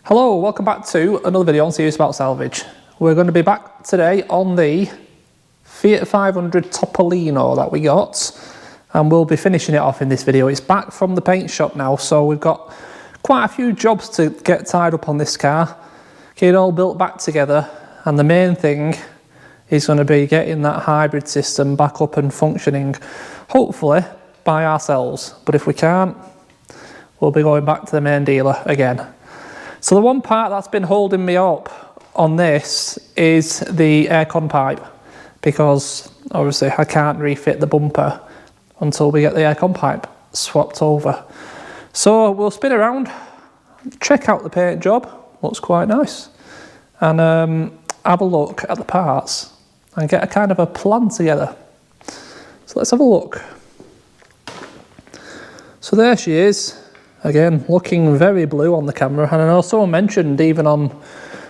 Hello, welcome back to another video on Serious About Salvage. We're going to be back today on the Fiat 500 Topolino that we got, and we'll be finishing it off in this video. It's back from the paint shop now, so we've got quite a few jobs to get tied up on this car, get it all built back together, and the main thing is going to be getting that hybrid system back up and functioning, hopefully by ourselves. But if we can't, we'll be going back to the main dealer again. So the one part that's been holding me up on this is the aircon pipe, because obviously I can't refit the bumper until we get the aircon pipe swapped over. So we'll spin around, check out the paint job, looks quite nice, and have a look at the parts and get a kind of a plan together. So let's have a look. So there she is. Again, looking very blue on the camera, and I know someone mentioned even on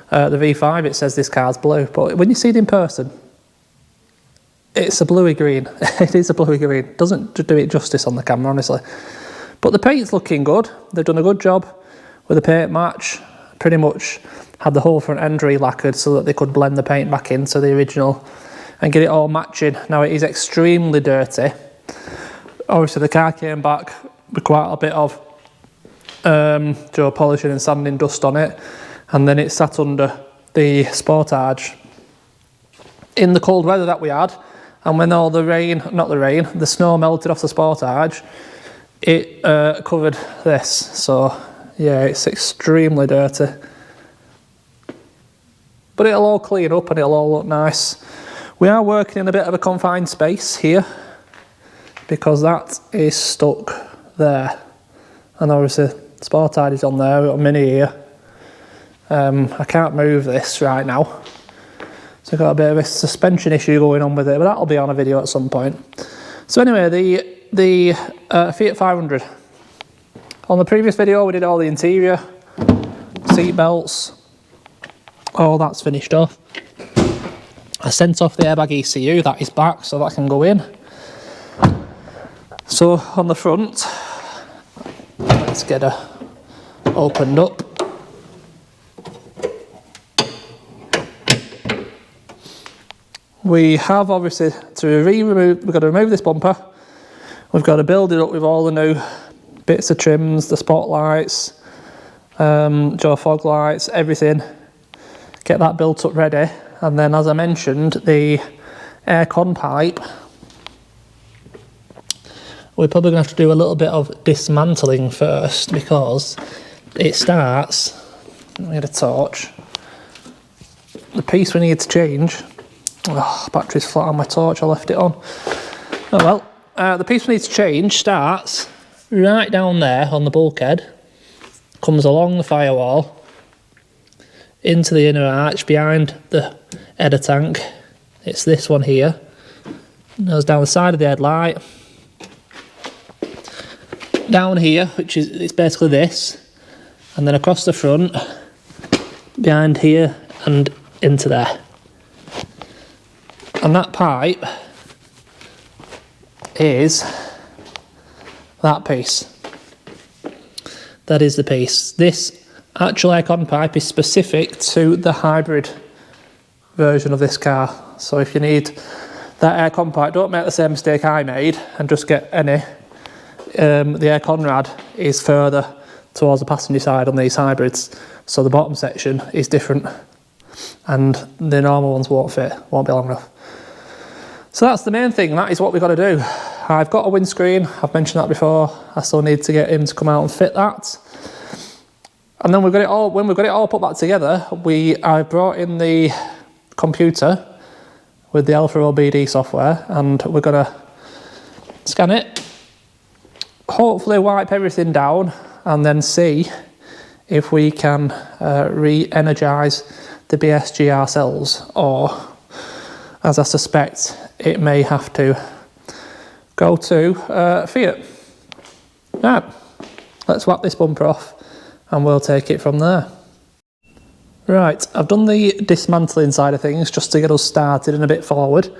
the V5 it says this car's blue, but when you see it in person, it's a bluey green. It is a bluey green. Doesn't do it justice on the camera, honestly. But the paint's looking good. They've done a good job with the paint match. Pretty much had the whole front end re-lacquered so that they could blend the paint back into the original and get it all matching. Now it is extremely dirty. Obviously the car came back with quite a bit of polishing and sanding dust on it, and then it sat under the Sportage in the cold weather that we had, and when all the snow melted off the Sportage, it covered this. So yeah, it's extremely dirty, but it'll all clean up and it'll all look nice. We are working in a bit of a confined space here because that is stuck there, and obviously Sportage is on there, we've got a Mini here. I can't move this right now, so I've got a bit of a suspension issue going on with it, but that'll be on a video at some point. So anyway, the Fiat 500. On the previous video we did all the interior, seat belts, all that's finished off. I sent off the airbag ECU, that is back, so that can go in. So on the front, let's get her opened up. We have obviously we've got to remove this bumper. We've got to build it up with all the new bits of trims, the spotlights, fog lights, everything. Get that built up ready, and then as I mentioned, the aircon pipe, we're probably going to have to do a little bit of dismantling first, because it starts, let me get a torch, the piece we need to change, battery's flat on my torch, I left it on. Oh well, the piece we need to change starts right down there on the bulkhead, comes along the firewall, into the inner arch behind the header tank. It's this one here, goes down the side of the headlight, down here, which is, it's basically this, and then across the front, behind here and into there. And that pipe is that piece. That is the piece. This actual aircon pipe is specific to the hybrid version of this car. So if you need that aircon pipe, don't make the same mistake I made and just get any. The aircon rad is further towards the passenger side on these hybrids, so the bottom section is different and the normal ones won't be long enough. So that's the main thing, that is what we've got to do. I've got a windscreen, I've mentioned that before. I still need to get him to come out and fit that, and then when we've got it all put back together, I brought in the computer with the Alpha OBD software, and we're going to scan it, hopefully wipe everything down, and then see if we can re-energise the BSG ourselves, or as I suspect it may have to go to Fiat. Right, let's whack this bumper off and we'll take it from there. Right, I've done the dismantling side of things just to get us started and a bit forward.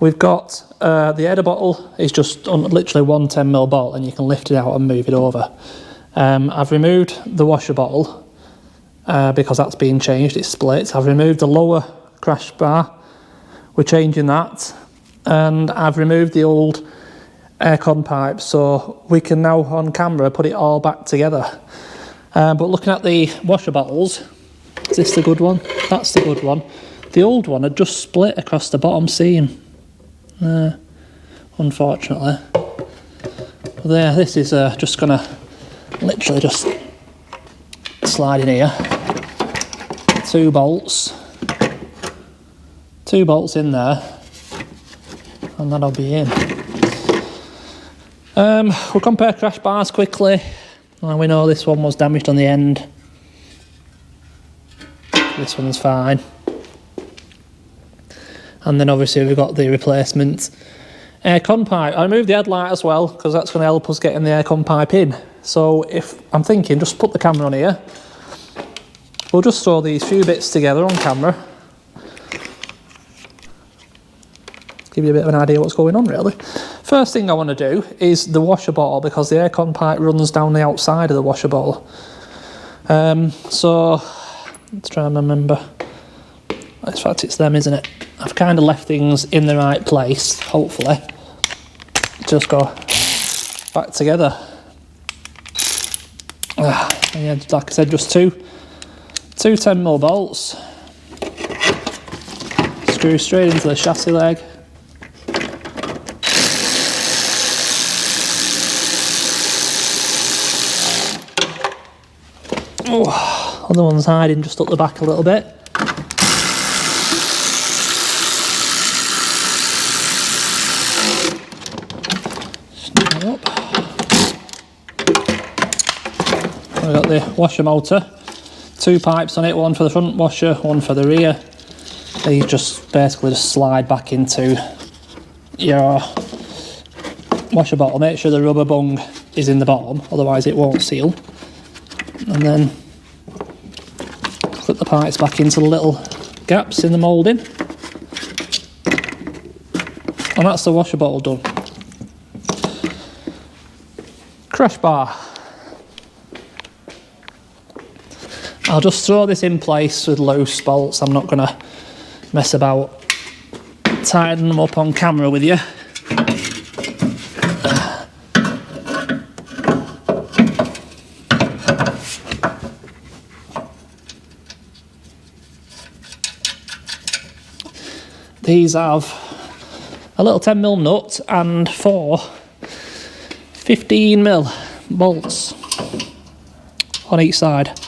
We've got the header bottle is just on literally one 10mm bolt, and you can lift it out and move it over. I've removed the washer bottle because that's been changed, it splits. I've removed the lower crash bar, we're changing that, and I've removed the old aircon pipe, so we can now on camera put it all back together. But looking at the washer bottles, is this the good one? That's the good one. The old one had just split across the bottom seam, unfortunately. But there, this is just gonna literally just slide in here. 2 bolts in there, and that'll be in. We'll compare crash bars quickly. And we know this one was damaged on the end. This one's fine. And then obviously we've got the replacement aircon pipe. I removed the headlight as well, because that's going to help us getting the aircon pipe in. So if I'm thinking, just put the camera on here. We'll just throw these few bits together on camera. Give you a bit of an idea what's going on, really. First thing I want to do is the washer bottle, because the aircon pipe runs down the outside of the washer bottle. So let's try and remember. In fact, it's them, isn't it? I've kind of left things in the right place, hopefully. Just go back together. And yeah, like I said, just two 10mm bolts. Screw straight into the chassis leg. Oh, other one's hiding just up the back a little bit. Snap that up. We've got the washer motor. 2 pipes on it, one for the front washer, one for the rear. These just basically just slide back into your washer bottle. Make sure the rubber bung is in the bottom, otherwise it won't seal. And then clip the pipes back into the little gaps in the moulding. And that's the washer bottle done. Crash bar. I'll just throw this in place with loose bolts. I'm not going to mess about tightening them up on camera with you. These have a little 10mm nut and 4 15mm bolts on each side.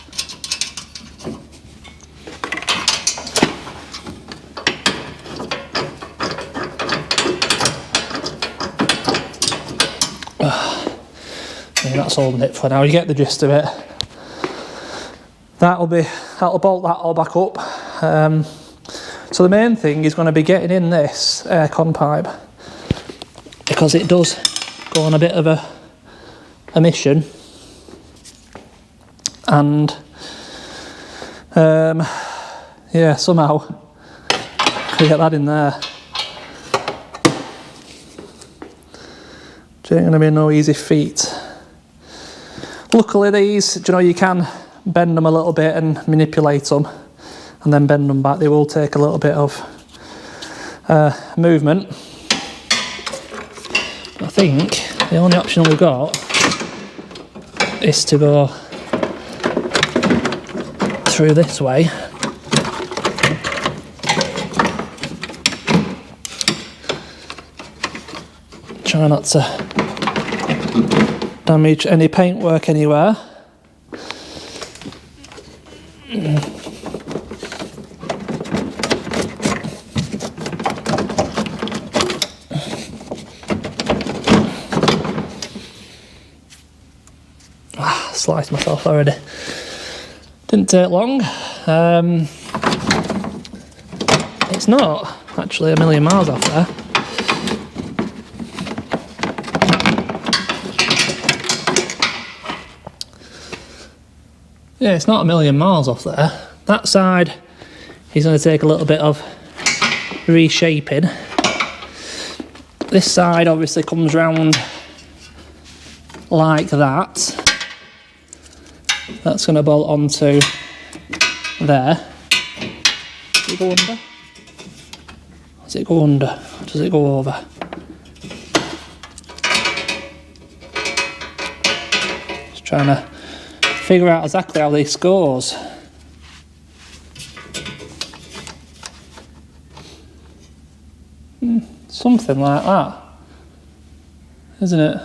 And that's holding it for now. You get the gist of it. That'll bolt that all back up. So the main thing is going to be getting in this aircon pipe, because it does go on a bit of a mission, and yeah, somehow we get that in there. It ain't going to be no easy feat. Luckily these, do you know, you can bend them a little bit and manipulate them and then bend them back. They will take a little bit of movement. I think the only option we've got is to go through this way. Try not to damage any paintwork anywhere. Sliced myself already. Didn't take long. It's not actually a million miles off there. Yeah, it's not a million miles off there. That side is going to take a little bit of reshaping. This side obviously comes round like that. That's going to bolt onto there. Does it go under? Does it go under? Or does it go over? Just trying to figure out exactly how this goes. Something like that, isn't it?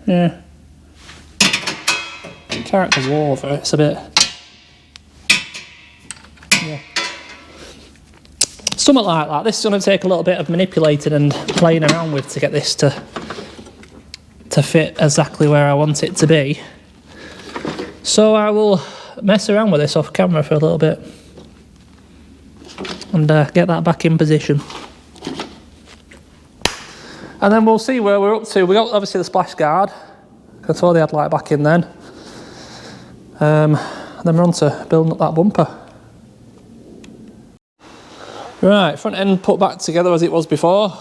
Yeah. Character's over, it's a bit... yeah. Something like that. This is going to take a little bit of manipulating and playing around with to get this to fit exactly where I want it to be. So I will mess around with this off camera for a little bit and get that back in position. And then we'll see where we're up to. We got obviously the splash guard. I saw the headlight back in then. And then we're on to building up that bumper. Right, front end put back together as it was before,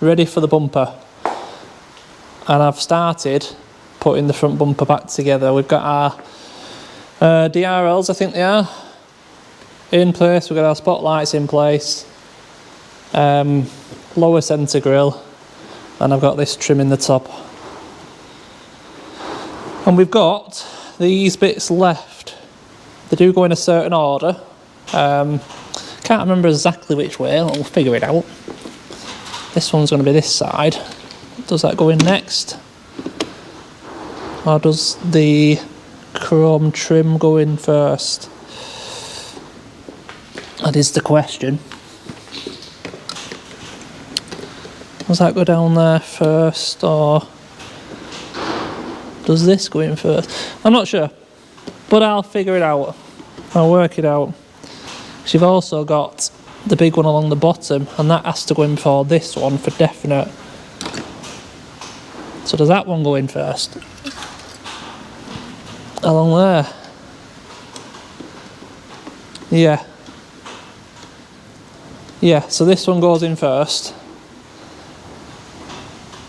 ready for the bumper. And I've started putting the front bumper back together. We've got our DRLs, I think they are, in place. We've got our spotlights in place, lower centre grille, and I've got this trim in the top. And we've got these bits left. They do go in a certain order. Can't remember exactly which way, we'll figure it out. This one's going to be this side. Does that go in next? Or does the chrome trim go in first? That is the question. Does that go down there first, or does this go in first? I'm not sure, but I'll figure it out. I'll work it out. So you've also got the big one along the bottom, and that has to go in before this one for definite. So does that one go in first? Along there. Yeah. Yeah, so this one goes in first.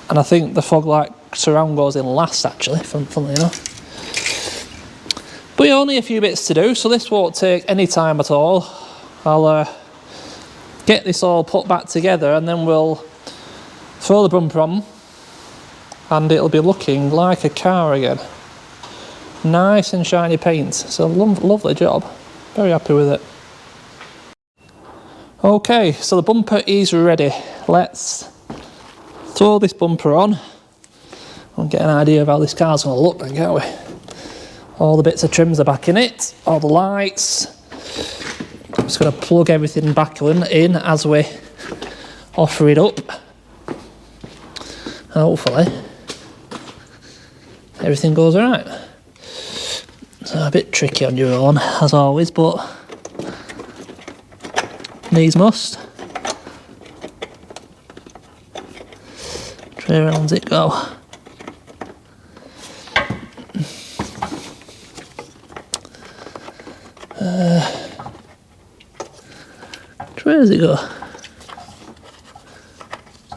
And I think the fog light surround goes in last, actually, funnily enough. But yeah, only a few bits to do, so this won't take any time at all. I'll get this all put back together, and then we'll throw the bumper on, and it'll be looking like a car again. Nice and shiny paint. It's a lovely job. Very happy with it. Okay, so the bumper is ready. Let's throw this bumper on and get an idea of how this car's going to look then, can't we? All the bits of trims are back in it, all the lights. I'm just going to plug everything back in as we offer it up. And hopefully everything goes alright. So a bit tricky on your own, as always, but needs must. Tray rounds it go. Where does it go?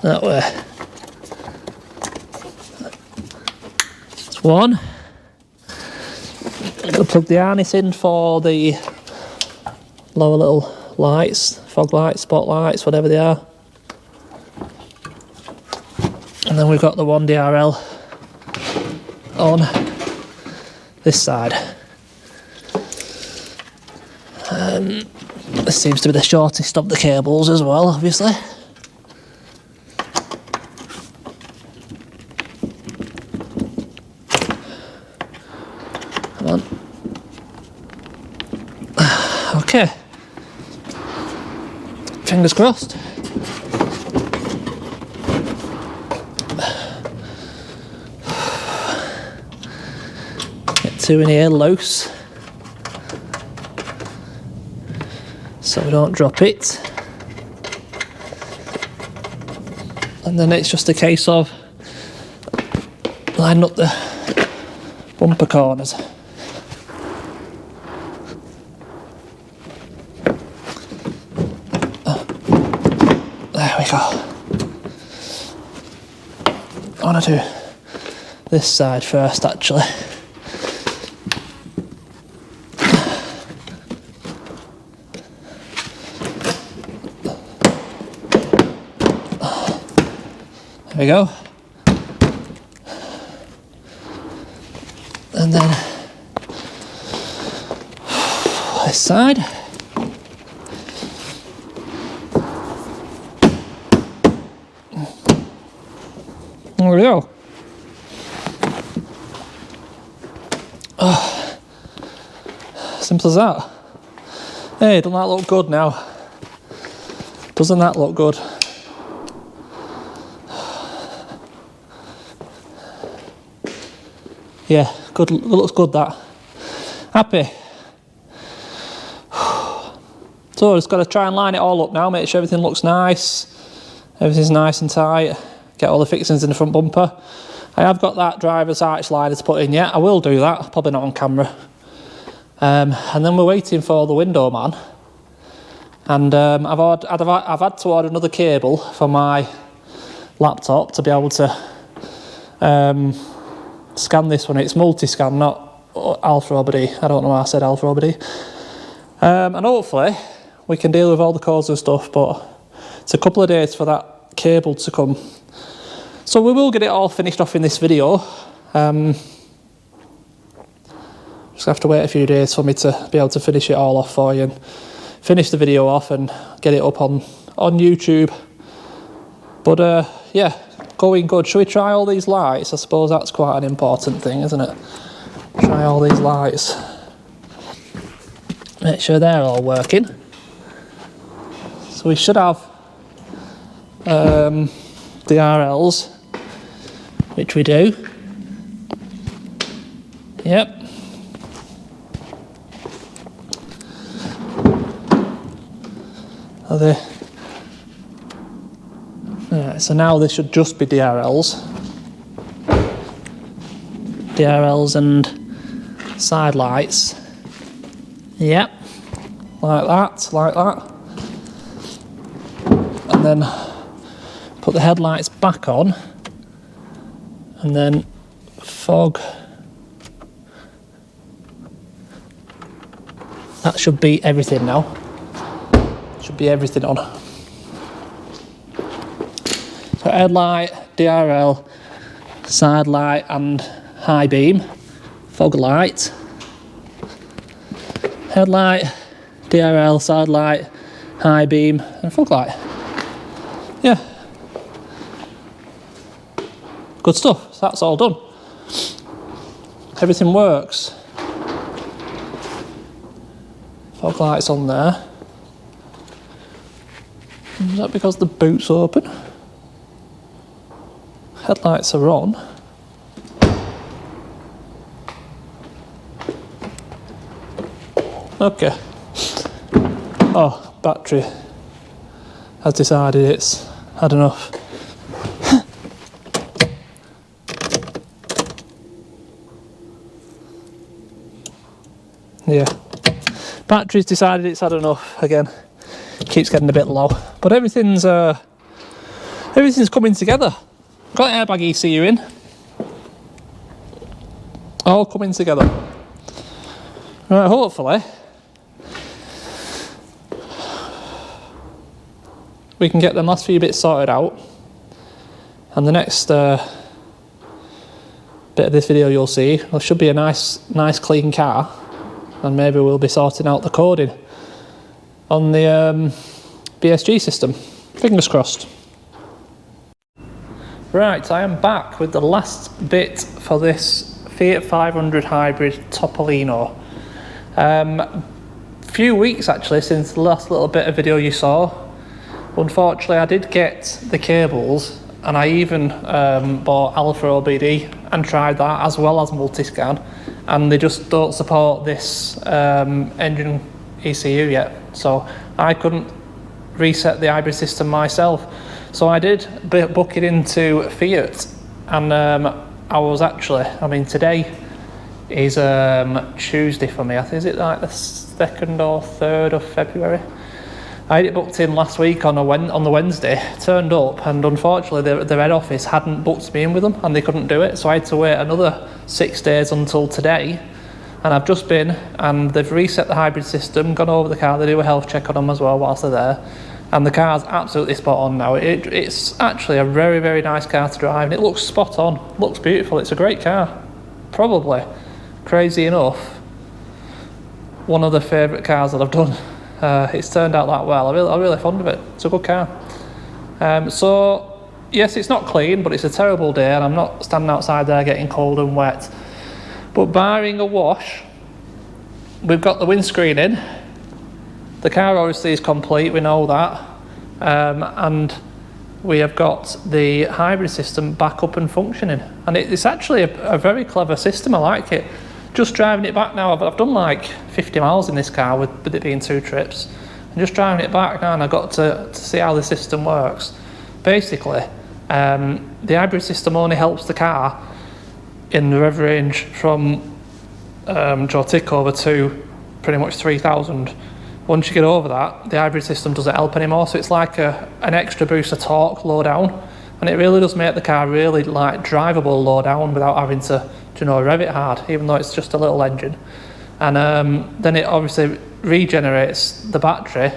That way. That's one. I'm going to plug the harness in for the lower little lights, fog lights, spotlights, whatever they are. And then we've got the one DRL on this side. This seems to be the shortest of the cables as well, obviously. Come on. Okay. Fingers crossed. Get two in here loose, so we don't drop it. And then it's just a case of lining up the bumper corners. There we go. I want to do this side first, actually. There we go. And then this side. There we go. Oh, simple as that. Hey, doesn't that look good now? Doesn't that look good? Yeah, good. Looks good, that. Happy. So just got to try and line it all up now, make sure everything looks nice. Everything's nice and tight. Get all the fixings in the front bumper. I have got that driver's arch liner to put in yet. I will do that, probably not on camera. And then we're waiting for the window man. And I've had to order another cable for my laptop to be able to scan this one. It's multi-scan, not Alpha OBD. I don't know why I said Alpha OBD. And hopefully we can deal with all the codes and stuff, but it's a couple of days for that cable to come. So we will get it all finished off in this video. Just have to wait a few days for me to be able to finish it all off for you and finish the video off and get it up on YouTube. But yeah, going good. Should we try all these lights? I suppose that's quite an important thing, isn't it? Try all these lights. Make sure they're all working. So we should have the RLs, which we do. Yep. Are they? Right, so now this should just be DRLs. DRLs and side lights. Yep. Like that, like that. And then put the headlights back on. And then fog. That should be everything now. Should be everything on. So headlight, DRL, side light and high beam, fog light, headlight, DRL, side light, high beam and fog light. Yeah. Good stuff, so that's all done. Everything works. Fog light's on there. Is that because the boot's open? Headlights are on. Okay. Oh, battery has decided it's had enough. Yeah. Battery's decided it's had enough again. Keeps getting a bit low, but everything's coming together. Got airbag ECU in, all coming together. Right, hopefully we can get the last few bits sorted out, and the next bit of this video you'll see there should be a nice clean car, and maybe we'll be sorting out the coding on the BSG system. Fingers crossed. Right, I am back with the last bit for this Fiat 500 hybrid Topolino. Few weeks actually since the last little bit of video you saw. Unfortunately, I did get the cables, and I even bought Alpha OBD and tried that as well as multi-scan, and they just don't support this engine ECU yet, so I couldn't reset the hybrid system myself. So I did book it into Fiat, and I was actually, I mean today is Tuesday for me, I think, is it like the 2nd or 3rd of February? I had it booked in last week on the Wednesday, turned up, and unfortunately the head office hadn't booked me in with them and they couldn't do it, so I had to wait another 6 days until today. And I've just been, and they've reset the hybrid system, gone over the car, they do a health check on them as well whilst they're there. and the car's absolutely spot on now. It's actually a very, very nice car to drive, and it looks spot on, looks beautiful. It's a great car. Probably, crazy enough, one of the favourite cars that I've done. It's turned out that well. I'm really fond of it. It's a good car. So yes, it's not clean, but it's a terrible day, and I'm not standing outside there getting cold and wet. But barring a wash, we've got the windscreen in. The car obviously is complete, we know that. And we have got the hybrid system back up and functioning. And it's actually a very clever system, I like it. Just driving it back now, I've done like 50 miles in this car with it being 2 trips. And just driving it back now, and I got to see how the system works. Basically, the hybrid system only helps the car in the rev range from your tick over to pretty much 3,000. Once you get over that, the hybrid system doesn't help anymore, so it's like an extra boost of torque low down, and it really does make the car really like drivable low down without having to rev it hard, even though it's just a little engine. And then it obviously regenerates the battery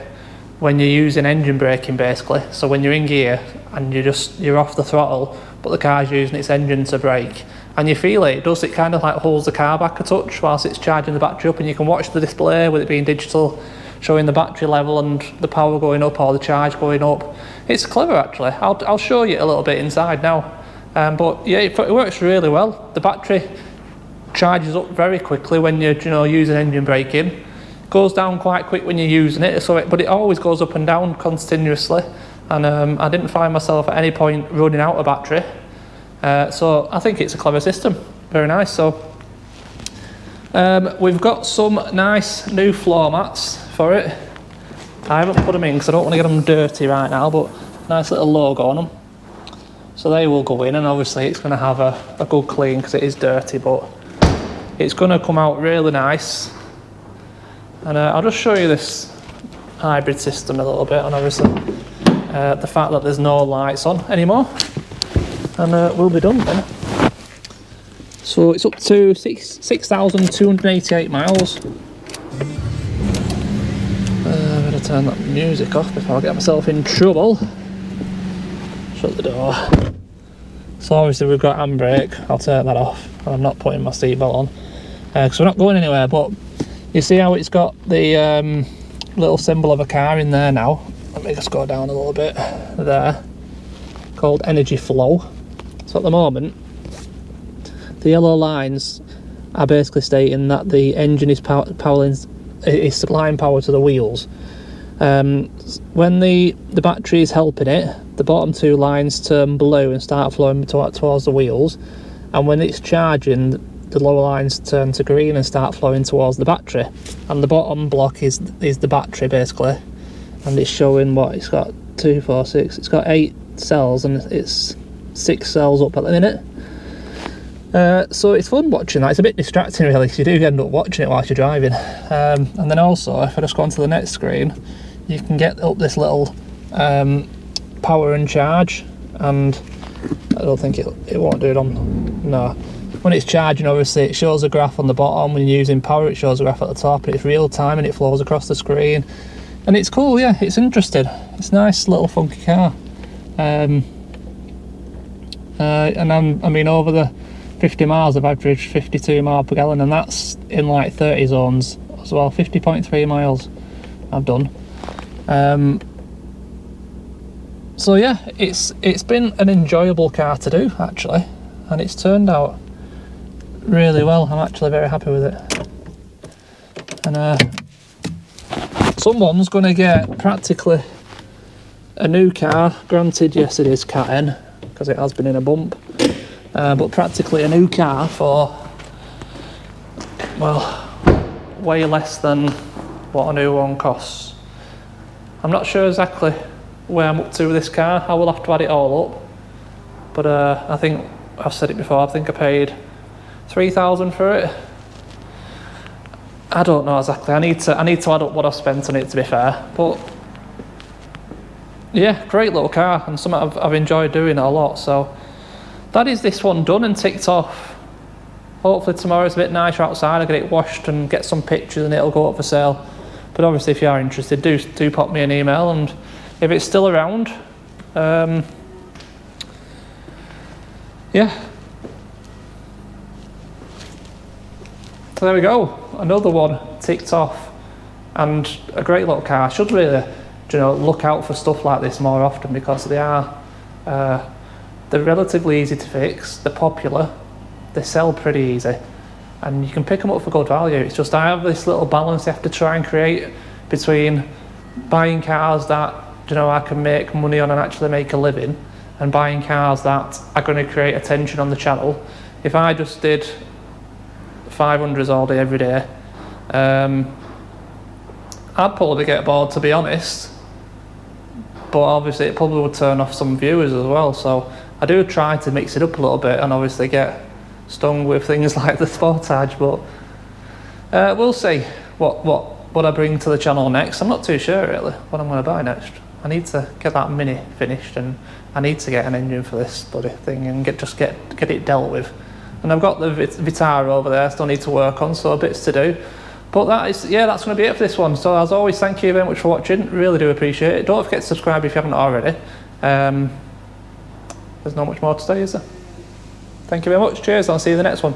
when you're using engine braking, basically. So when you're in gear and you're off the throttle, but the car's using its engine to brake, and you feel it does, it kind of like holds the car back a touch whilst it's charging the battery up, and you can watch the display with it being digital, showing the battery level and the power going up or the charge going up. It's clever actually. I'll show you a little bit inside now. But yeah, it works really well. The battery charges up very quickly when you're using engine braking. Goes down quite quick when you're using it, but it always goes up and down continuously. And I didn't find myself at any point running out of battery. So I think it's a clever system. Very nice. So we've got some nice new floor mats for it. I haven't put them in because I don't want to get them dirty right now, but nice little logo on them. So they will go in, and obviously it's going to have a good clean because it is dirty, but it's going to come out really nice. And I'll just show you this hybrid system a little bit, and obviously the fact that there's no lights on anymore, and we'll be done then. So it's up to 6,288 miles. I'm going to turn that music off before I get myself in trouble. Shut the door. So obviously we've got handbrake. I'll turn that off. I'm not putting my seatbelt on because we're not going anywhere. But you see how it's got the little symbol of a car in there now. Let me just go down a little bit there. Called energy flow. So at the moment, the yellow lines are basically stating that the engine is supplying power to the wheels. When the battery is helping it, the bottom 2 lines turn blue and start flowing towards the wheels, and when it's charging, the lower lines turn to green and start flowing towards the battery. And the bottom block is the battery basically, and it's showing what it's got 2, 4, 6. It's got 8 cells, and it's 6 cells up at the minute. So it's fun watching that. It's a bit distracting really, because you do end up watching it whilst you're driving. And then also, if I just go onto the next screen, you can get up this little power and charge, and I don't think it won't do it on, no. When it's charging, obviously it shows a graph on the bottom. When you're using power, it shows a graph at the top, and it's real time and it flows across the screen. And it's cool, yeah, it's interesting. It's a nice little funky car. And I mean over the 50 miles I've averaged 52 miles per gallon, and that's in like 30 zones as well. 50.3 miles I've done. So yeah, it's been an enjoyable car to do actually, and it's turned out really well. I'm actually very happy with it. And someone's going to get practically a new car. Granted, yes, it is Cat N because it has been in a bump, but practically a new car for, well, way less than what a new one costs. I'm not sure exactly where I'm up to with this car. I will have to add it all up, but I think I've said it before, I think I paid 3,000 for it. I don't know exactly. I need to add up what I've spent on it, to be fair. But yeah, great little car, and something I've enjoyed doing a lot. So that is this one done and ticked off. Hopefully tomorrow's a bit nicer outside. I'll get it washed and get some pictures, and it'll go up for sale. But obviously, if you are interested, do pop me an email, and if it's still around. Yeah. So there we go, another one ticked off, and a great little car. I should really, you know, look out for stuff like this more often, because they are, they're relatively easy to fix, they're popular, they sell pretty easy, and you can pick them up for good value. It's just I have this little balance you have to try and create between buying cars that, you know, I can make money on and actually make a living, and buying cars that are going to create attention on the channel. If I just did 500s all day every day, I'd probably get bored, to be honest, but obviously it probably would turn off some viewers as well. So I do try to mix it up a little bit, and obviously get stung with things like the Sportage, but we'll see what I bring to the channel next. I'm not too sure really what I'm going to buy next. I need to get that Mini finished, and I need to get an engine for this bloody thing and get it dealt with. And I've got the Vitara over there I still need to work on, so bits to do. But that's going to be it for this one. So as always, thank you very much for watching, really do appreciate it. Don't forget to subscribe if you haven't already. There's not much more to say, is there? Thank you very much, cheers, I'll see you in the next one.